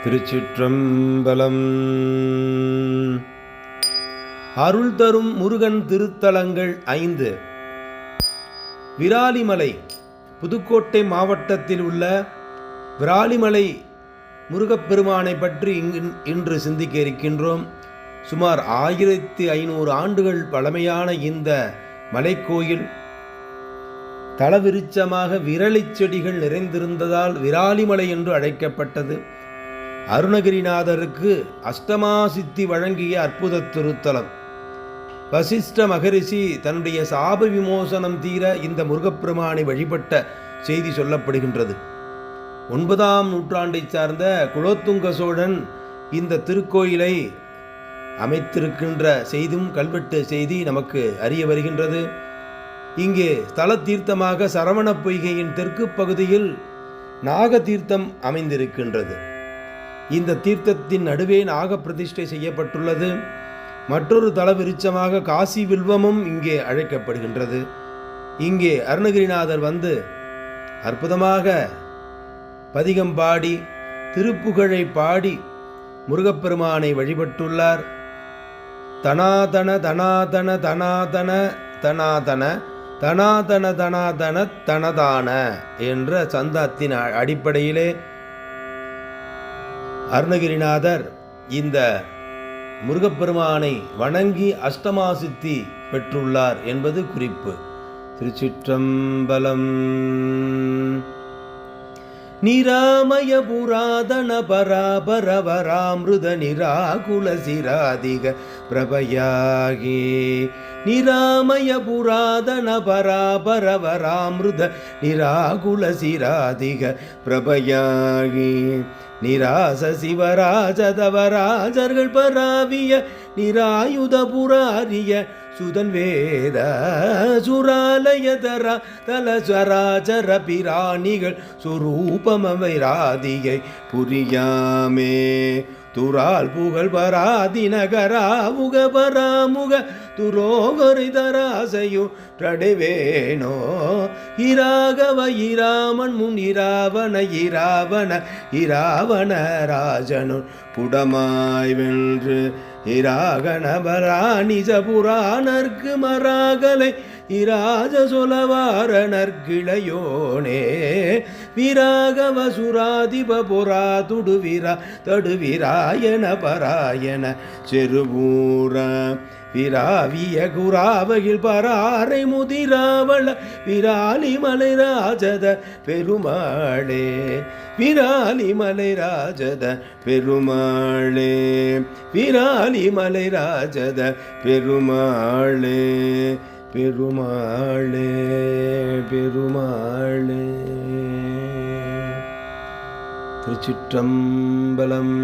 திருச்சிற்றம்பலம். அருள் தரும் முருகன் திருத்தலங்கள் 5. விராலிமலை. புதுக்கோட்டை மாவட்டத்தில் உள்ள விராலிமலை முருகப்பெருமானை பற்றி இன்று சிந்திக்க இருக்கின்றோம். சுமார் 1500 ஆண்டுகள் பழமையான இந்த மலைக்கோயில் தலவிருச்சமாக விரலி செடிகள் நிறைந்திருந்ததால் விராலிமலை என்று அழைக்கப்பட்டது. அருணகிரிநாதருக்கு அஷ்டமா சித்தி வழங்கிய அற்புத திருத்தலம். வசிஷ்ட மகரிஷி தன்னுடைய சாப விமோசனம் தீர இந்த முருகப்பெருமானை வழிபட்ட செய்தி சொல்லப்படுகின்றது. 9ஆம் நூற்றாண்டை சார்ந்த குலோத்துங்க சோழன் இந்த திருக்கோயிலை அமைத்திருக்கின்ற செய்தும் கல்வெட்டு செய்தி நமக்கு அறிய வருகின்றது. இங்கே ஸ்தல தீர்த்தமாக சரவண பொய்கையின் தெற்கு பகுதியில் நாக தீர்த்தம் அமைந்திருக்கின்றது. இந்த தீர்த்தத்தின் நடுவே நாக பிரதிஷ்டை செய்யப்பட்டுள்ளது. மற்றொரு தலவிருச்சமாக காசி வில்வமும் இங்கே அழைக்கப்படுகின்றது. இங்கே அருணகிரிநாதர் வந்து அற்புதமாக பதிகம் பாடி திருப்புகழை பாடி முருகப்பெருமானை வழிபட்டுள்ளார். தனாதன தனாதன தனாதன தனாதன தனாதன தனாதன தனதான என்ற சந்தத்தின் அடிப்படையிலே அருணகிரிநாதர் இந்த முருகப்பெருமானை வணங்கி அஷ்டமா சித்தி பெற்றுள்ளார் என்பது குறிப்பு. திருச்சிற்றம்பலம். நிராமய புராதன பராபரவராமிருத நிராகுல சிராதிக பிரபயாகி. நிராமய புராதன பராபரவராமிருத நிராகுல சிராதிக பிரபயாகி. நிராச சிவராஜதவராஜர்கள் பராவிய நிராயுத புராரிய சுதன் வேத சுராலயதரா தலசராச்சர பிராணிகள் சுரூபமவைராதியை புரியாமே. துரால் புகழ் பராதி நகராமுக பராமுக துரோகரிதராசையு ரடைவேனோ. இராகவ இராமன் முன் இராவண இராவண இராவண ராஜனு புடமாய் வென்று இராகணபராணிஜ புராணர்க்கு மராகலை இராஜ சொலவாரணர்கிளையோனே. விராகவ சுராதிப புரா துடுவிரா தடுவிராயண பராயண செருபூர. விராவிய குராவகில் பராரை முதிராவள விராலிமலை ராஜத பெருமாளே. விராலிமலை ராஜத பெருமாளே. விராலிமலை ராஜத பெருமாளே. பெருமாளே பெருமாளே. திருச்சிற்றம்பலம்.